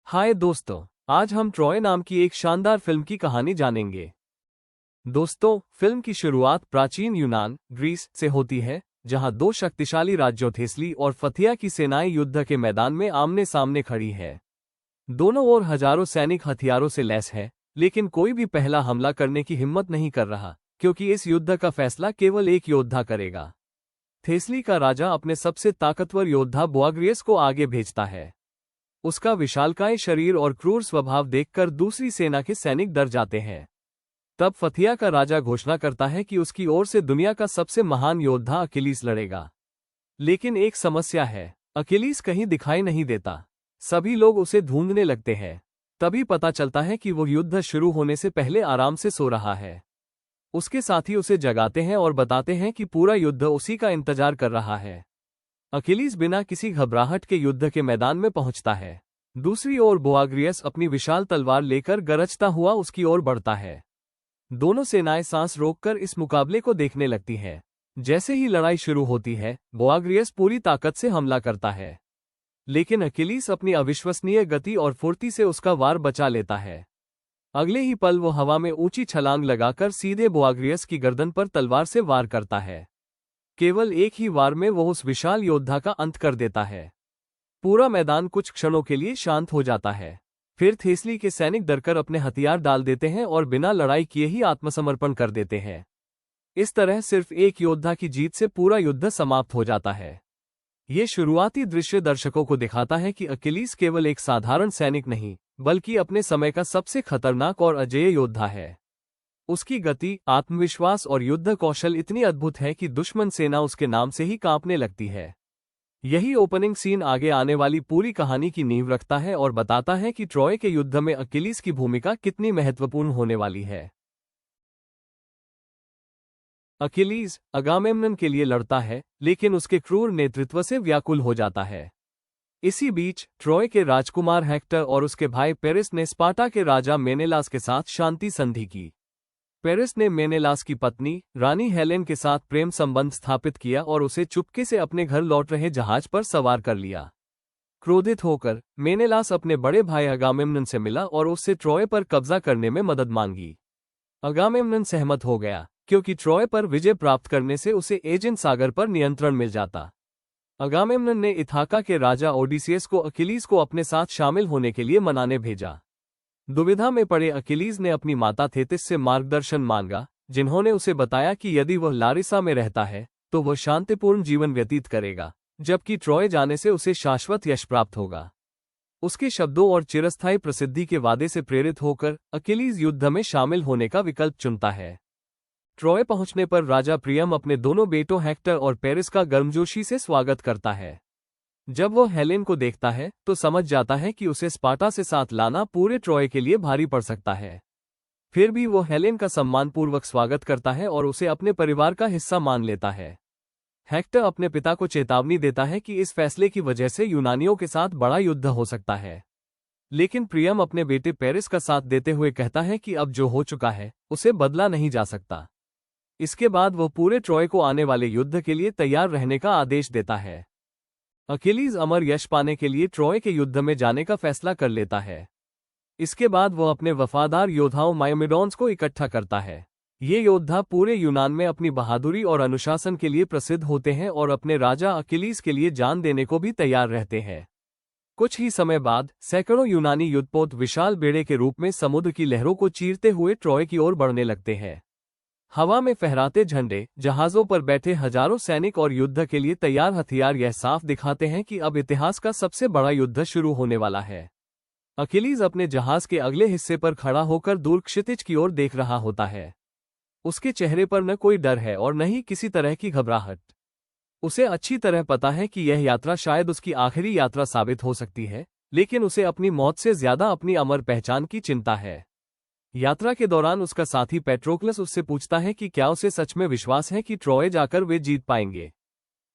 हाय दोस्तों, आज हम ट्रॉय नाम की एक शानदार फिल्म की कहानी जानेंगे। दोस्तों, फिल्म की शुरुआत प्राचीन यूनान, ग्रीस से होती है, जहां दो शक्तिशाली राज्यों थेस्ली और फथिया की सेनाएं युद्ध के मैदान में आमने सामने खड़ी है। दोनों ओर हजारों सैनिक हथियारों से लैस है, लेकिन कोई भी पहला हमला करने की हिम्मत नहीं कर रहा, क्योंकि इस युद्ध का फैसला केवल एक योद्धा करेगा। थेस्ली का राजा अपने सबसे ताकतवर योद्धा बोआग्रियस को आगे भेजता है। उसका विशालकाय शरीर और क्रूर स्वभाव देखकर दूसरी सेना के सैनिक डर जाते हैं। तब फथिया का राजा घोषणा करता है कि उसकी ओर से दुनिया का सबसे महान योद्धा अकिलीस लड़ेगा। लेकिन एक समस्या है, अकिलीस कहीं दिखाई नहीं देता। सभी लोग उसे ढूंढने लगते हैं। तभी पता चलता है कि वो युद्ध शुरू होने से पहले आराम से सो रहा है। उसके साथी उसे जगाते हैं और बताते हैं कि पूरा युद्ध उसी का इंतजार कर रहा है। अकिलीस बिना किसी घबराहट के युद्ध के मैदान में पहुंचता है। दूसरी ओर बोआग्रियस अपनी विशाल तलवार लेकर गरजता हुआ उसकी ओर बढ़ता है। दोनों सेनाएं सांस रोककर इस मुकाबले को देखने लगती हैं। जैसे ही लड़ाई शुरू होती है, बोआग्रियस पूरी ताकत से हमला करता है। लेकिन अकिलीस अपनी अविश्वसनीय गति और फुर्ती से उसका वार बचा लेता है। अगले ही पल वो हवा में ऊंची छलांग लगाकर सीधे बोआग्रियस की गर्दन पर तलवार से वार करता है। केवल एक ही वार में वो उस विशाल योद्धा का अंत कर देता है। पूरा मैदान कुछ क्षणों के लिए शांत हो जाता है। फिर थेस्ली के सैनिक डरकर अपने हथियार डाल देते हैं और बिना लड़ाई किए ही आत्मसमर्पण कर देते हैं। इस तरह सिर्फ एक योद्धा की जीत से पूरा युद्ध समाप्त हो जाता है। ये शुरुआती दृश्य दर्शकों को दिखाता है कि अकिलीस केवल एक साधारण सैनिक नहीं, बल्कि अपने समय का सबसे खतरनाक और अजेय योद्धा है। उसकी गति, आत्मविश्वास और युद्ध कौशल इतनी अद्भुत है कि दुश्मन सेना उसके नाम से ही कांपने लगती है। यही ओपनिंग सीन आगे आने वाली पूरी कहानी की नींव रखता है और बताता है कि ट्रॉय के युद्ध में अकिलीस की भूमिका कितनी महत्वपूर्ण होने वाली है। अकिलीस अगामेम्नन के लिए लड़ता है, लेकिन उसके क्रूर नेतृत्व से व्याकुल हो जाता है। इसी बीच ट्रॉय के राजकुमार हेक्टर और उसके भाई पेरिस ने स्पार्टा के राजा मेनेलास के साथ शांति संधि की। पेरिस ने मेनेलास की पत्नी रानी हेलेन के साथ प्रेम संबंध स्थापित किया और उसे चुपके से अपने घर लौट रहे जहाज पर सवार कर लिया। क्रोधित होकर मेनेलास अपने बड़े भाई अगामेम्नन से मिला और उससे ट्रॉय पर कब्जा करने में मदद मांगी। अगामेम्नन सहमत हो गया, क्योंकि ट्रॉय पर विजय प्राप्त करने से उसे एजेन सागर पर नियंत्रण मिल जाता। अगामेम्नन ने इथाका के राजा ओडिसियस को अकिलीस को अपने साथ शामिल होने के लिए मनाने भेजा। दुविधा में पड़े अकिलीस ने अपनी माता थेतिस से मार्गदर्शन मांगा, जिन्होंने उसे बताया कि यदि वह लारिसा में रहता है तो वह शांतिपूर्ण जीवन व्यतीत करेगा, जबकि ट्रॉय जाने से उसे शाश्वत यश प्राप्त होगा। उसके शब्दों और चिरस्थायी प्रसिद्धि के वादे से प्रेरित होकर अकिलीस युद्ध में शामिल होने का विकल्प चुनता है। ट्रॉय पहुंचने पर राजा प्रियम अपने दोनों बेटों हेक्टर और पेरिस का गर्मजोशी से स्वागत करता है। जब वो हेलेन को देखता है तो समझ जाता है कि उसे स्पार्टा से साथ लाना पूरे ट्रॉय के लिए भारी पड़ सकता है। फिर भी वो हेलेन का सम्मानपूर्वक स्वागत करता है और उसे अपने परिवार का हिस्सा मान लेता है। हेक्टर अपने पिता को चेतावनी देता है कि इस फैसले की वजह से यूनानियों के साथ बड़ा युद्ध हो सकता है। लेकिन प्रियम अपने बेटे पेरिस का साथ देते हुए कहता है कि अब जो हो चुका है उसे बदला नहीं जा सकता। इसके बाद वो पूरे ट्रॉय को आने वाले युद्ध के लिए तैयार रहने का आदेश देता है। अकिलीस अमर यश पाने के लिए ट्रॉय के युद्ध में जाने का फैसला कर लेता है। इसके बाद वो अपने वफादार योद्धाओं मायमेडॉन्स को इकट्ठा करता है। ये योद्धा पूरे यूनान में अपनी बहादुरी और अनुशासन के लिए प्रसिद्ध होते हैं और अपने राजा अकिलीस के लिए जान देने को भी तैयार रहते हैं। कुछ ही समय बाद सैकड़ों यूनानी युद्धपोत विशाल बेड़े के रूप में समुद्र की लहरों को चीरते हुए ट्रॉय की ओर बढ़ने लगते हैं। हवा में फहराते झंडे, जहाजों पर बैठे हजारों सैनिक और युद्ध के लिए तैयार हथियार यह साफ दिखाते हैं कि अब इतिहास का सबसे बड़ा युद्ध शुरू होने वाला है। अकिलीस अपने जहाज के अगले हिस्से पर खड़ा होकर दूर क्षितिज की ओर देख रहा होता है। उसके चेहरे पर न कोई डर है और न ही किसी तरह की घबराहट। उसे अच्छी तरह पता है कि यह यात्रा शायद उसकी आखिरी यात्रा साबित हो सकती है, लेकिन उसे अपनी मौत से ज्यादा अपनी अमर पहचान की चिंता है। यात्रा के दौरान उसका साथी पेट्रोक्लस उससे पूछता है कि क्या उसे सच में विश्वास है कि ट्रॉय जाकर वे जीत पाएंगे।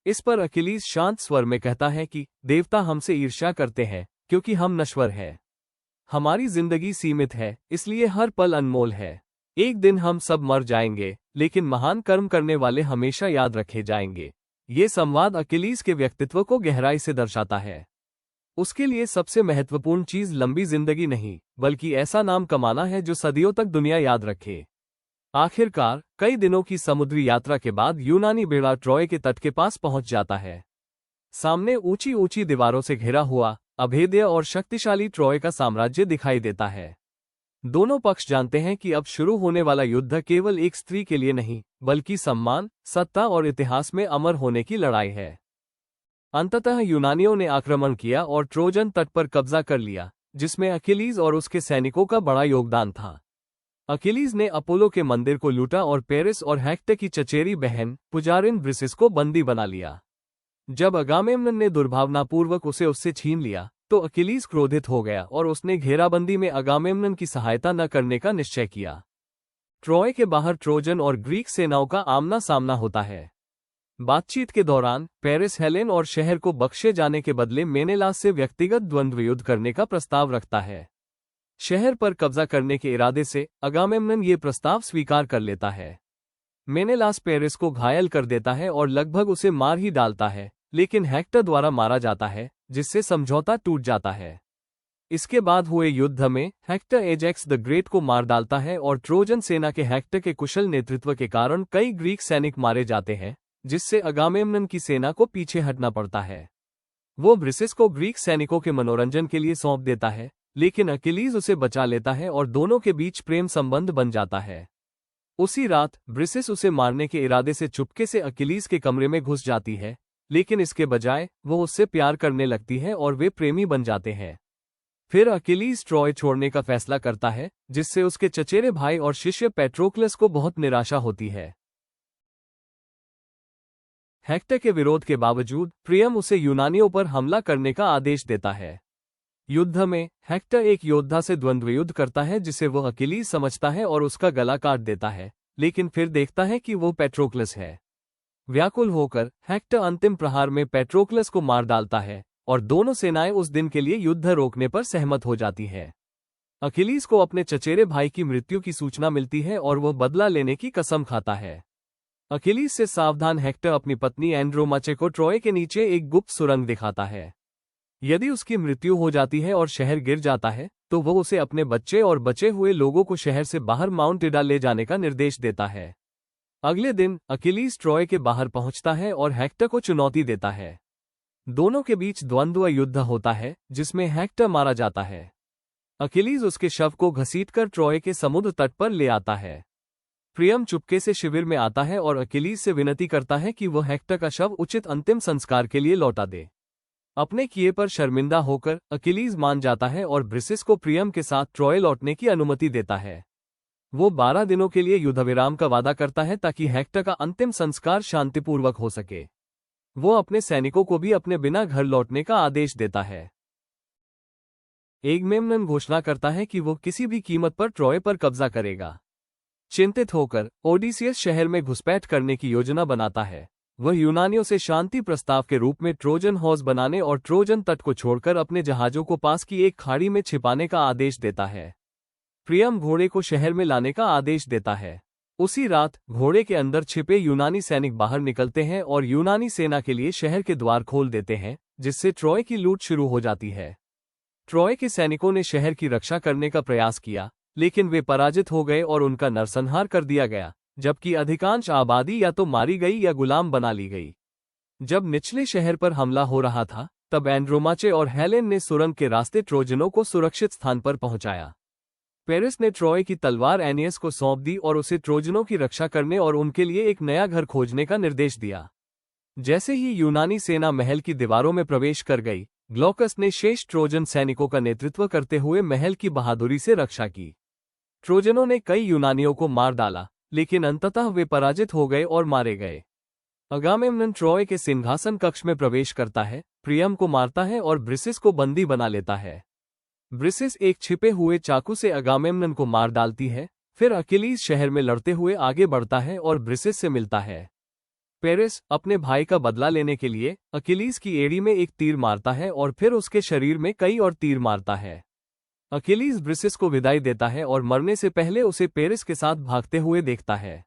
इस पर अकिलीस शांत स्वर में कहता है कि देवता हमसे ईर्ष्या करते हैं, क्योंकि हम नश्वर हैं। हमारी जिंदगी सीमित है, इसलिए हर पल अनमोल है। एक दिन हम सब मर जाएंगे, लेकिन महान कर्म करने वाले हमेशा याद रखे जाएंगे। ये संवाद अकिलीस के व्यक्तित्व को गहराई से दर्शाता है। उसके लिए सबसे महत्वपूर्ण चीज लंबी जिंदगी नहीं, बल्कि ऐसा नाम कमाना है जो सदियों तक दुनिया याद रखे। आखिरकार कई दिनों की समुद्री यात्रा के बाद यूनानी बेड़ा ट्रॉय के तट के पास पहुंच जाता है। सामने ऊंची ऊंची दीवारों से घिरा हुआ अभेद्य और शक्तिशाली ट्रॉय का साम्राज्य दिखाई देता है। दोनों पक्ष जानते हैं कि अब शुरू होने वाला युद्ध केवल एक स्त्री के लिए नहीं, बल्कि सम्मान, सत्ता और इतिहास में अमर होने की लड़ाई है। अंततः यूनानियों ने आक्रमण किया और ट्रोजन तट पर कब्जा कर लिया, जिसमें अकिलीज और उसके सैनिकों का बड़ा योगदान था। अकिलीज ने अपोलो के मंदिर को लूटा और पेरिस और हेक्टर की चचेरी बहन पुजारिन ब्रिसिस को बंदी बना लिया। जब अगामेम्नन ने दुर्भावनापूर्वक उसे उससे छीन लिया, तो अकिलीज क्रोधित हो गया और उसने घेराबंदी में अगामेम्नन की सहायता न करने का निश्चय किया। ट्रॉय के बाहर ट्रोजन और ग्रीक सेनाओं का आमना सामना होता है। बातचीत के दौरान पेरिस हेलेन और शहर को बख्शे जाने के बदले मेनेलास से व्यक्तिगत द्वंद्व युद्ध करने का प्रस्ताव रखता है। शहर पर कब्जा करने के इरादे से अगामेम्नन ये प्रस्ताव स्वीकार कर लेता है। मेनेलास पेरिस को घायल कर देता है और लगभग उसे मार ही डालता है, लेकिन हेक्टर द्वारा मारा जाता है, जिससे समझौता टूट जाता है। इसके बाद हुए युद्ध में हेक्टर एजेक्स द ग्रेट को मार डालता है और ट्रोजन सेना के हेक्टर के कुशल नेतृत्व के कारण कई ग्रीक सैनिक मारे जाते हैं, जिससे अगामेम्नन की सेना को पीछे हटना पड़ता है। वो ब्रिसिस को ग्रीक सैनिकों के मनोरंजन के लिए सौंप देता है, लेकिन अकिलीज उसे बचा लेता है और दोनों के बीच प्रेम संबंध बन जाता है। उसी रात ब्रिसिस उसे मारने के इरादे से चुपके से अकिलीज के कमरे में घुस जाती है, लेकिन इसके बजाय वो उससे प्यार करने लगती है और वे प्रेमी बन जाते हैं। फिर अकिलीज ट्रॉय छोड़ने का फैसला करता है, जिससे उसके चचेरे भाई और शिष्य पेट्रोक्लस को बहुत निराशा होती है। हेक्टर के विरोध के बावजूद प्रियम उसे यूनानियों पर हमला करने का आदेश देता है। युद्ध में हेक्टर एक योद्धा से द्वंद्व युद्ध करता है जिसे वह अकिलीज समझता है और उसका गला काट देता है, लेकिन फिर देखता है कि वो पेट्रोक्लस है। व्याकुल होकर हेक्टर अंतिम प्रहार में पेट्रोक्लस को मार डालता है और दोनों सेनाएं उस दिन के लिए युद्ध रोकने पर सहमत हो जाती है। अकिलीज को अपने चचेरे भाई की मृत्यु की सूचना मिलती है और वह बदला लेने की कसम खाता है। अकिलीज से सावधान हेक्टर अपनी पत्नी एंड्रोमाचे को ट्रॉय के नीचे एक गुप्त सुरंग दिखाता है। यदि उसकी मृत्यु हो जाती है और शहर गिर जाता है, तो वह उसे अपने बच्चे और बचे हुए लोगों को शहर से बाहर माउंट इडा ले जाने का निर्देश देता है। अगले दिन अकिलीज ट्रॉय के बाहर पहुंचता है और हेक्टर को चुनौती देता है। दोनों के बीच द्वंद्व युद्ध होता है, जिसमें हेक्टर मारा जाता है। अकिलीज उसके शव को घसीटकर ट्रॉय के समुद्र तट पर ले आता है। प्रियम चुपके से शिविर में आता है और अकिलीज से विनती करता है कि वह हेक्टर का शव उचित अंतिम संस्कार के लिए लौटा दे। अपने किए पर शर्मिंदा होकर अकिलीज मान जाता है और ब्रिसिस को प्रियम के साथ ट्रॉय लौटने की अनुमति देता है। वो 12 दिनों के लिए युद्धविराम का वादा करता है ताकि हेक्टर का अंतिम संस्कार शांतिपूर्वक हो सके। वो अपने सैनिकों को भी अपने बिना घर लौटने का आदेश देता है। एगमेम्नन घोषणा करता है कि वो किसी भी कीमत पर ट्रॉय पर कब्जा करेगा। चिंतित होकर ओडिसियस शहर में घुसपैठ करने की योजना बनाता है। वह यूनानियों से शांति प्रस्ताव के रूप में ट्रोजन हॉर्स बनाने और ट्रोजन तट को छोड़कर अपने जहाजों को पास की एक खाड़ी में छिपाने का आदेश देता है। प्रियम घोड़े को शहर में लाने का आदेश देता है। उसी रात घोड़े के अंदर छिपे यूनानी सैनिक बाहर निकलते हैं और यूनानी सेना के लिए शहर के द्वार खोल देते हैं, जिससे ट्रॉय की लूट शुरू हो जाती है। ट्रॉय के सैनिकों ने शहर की रक्षा करने का प्रयास किया, लेकिन वे पराजित हो गए और उनका नरसंहार कर दिया गया, जबकि अधिकांश आबादी या तो मारी गई या गुलाम बना ली गई। जब निचले शहर पर हमला हो रहा था, तब एंड्रोमाचे और हेलेन ने सुरंग के रास्ते ट्रोजनों को सुरक्षित स्थान पर पहुंचाया। पेरिस ने ट्रॉय की तलवार एनियस को सौंप दी और उसे ट्रोजनों की रक्षा करने और उनके लिए एक नया घर खोजने का निर्देश दिया। जैसे ही यूनानी सेना महल की दीवारों में प्रवेश कर गई, ग्लॉकस ने शेष ट्रोजन सैनिकों का नेतृत्व करते हुए महल की बहादुरी से रक्षा की। ट्रोजनों ने कई यूनानियों को मार डाला, लेकिन अंततः वे पराजित हो गए और मारे गए। अगामेम्नन ट्रॉय के सिंहासन कक्ष में प्रवेश करता है, प्रियम को मारता है और ब्रिसिस को बंदी बना लेता है। ब्रिसिस एक छिपे हुए चाकू से अगामेम्नन को मार डालती है। फिर अकिलीज शहर में लड़ते हुए आगे बढ़ता है और ब्रिसिस से मिलता है। पेरिस अपने भाई का बदला लेने के लिए अकिलीज की एड़ी में एक तीर मारता है और फिर उसके शरीर में कई और तीर मारता है। अकिलीज ब्रिसिस को विदाई देता है और मरने से पहले उसे पेरिस के साथ भागते हुए देखता है।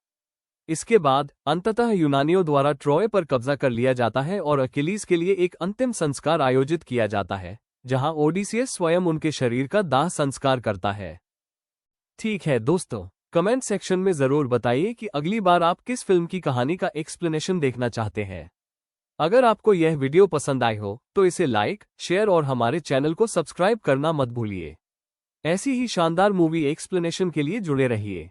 इसके बाद अंततः यूनानियों द्वारा ट्रॉय पर कब्जा कर लिया जाता है और अकिलीज के लिए एक अंतिम संस्कार आयोजित किया जाता है, जहां ओडिसियस स्वयं उनके शरीर का दाह संस्कार करता है। ठीक है दोस्तों, कमेंट सेक्शन में जरूर बताइए कि अगली बार आप किस फिल्म की कहानी का एक्सप्लेनेशन देखना चाहते हैं। अगर आपको यह वीडियो पसंद आई हो तो इसे लाइक, शेयर और हमारे चैनल को सब्सक्राइब करना मत भूलिए। ऐसी ही शानदार मूवी एक्सप्लेनेशन के लिए जुड़े रहिए।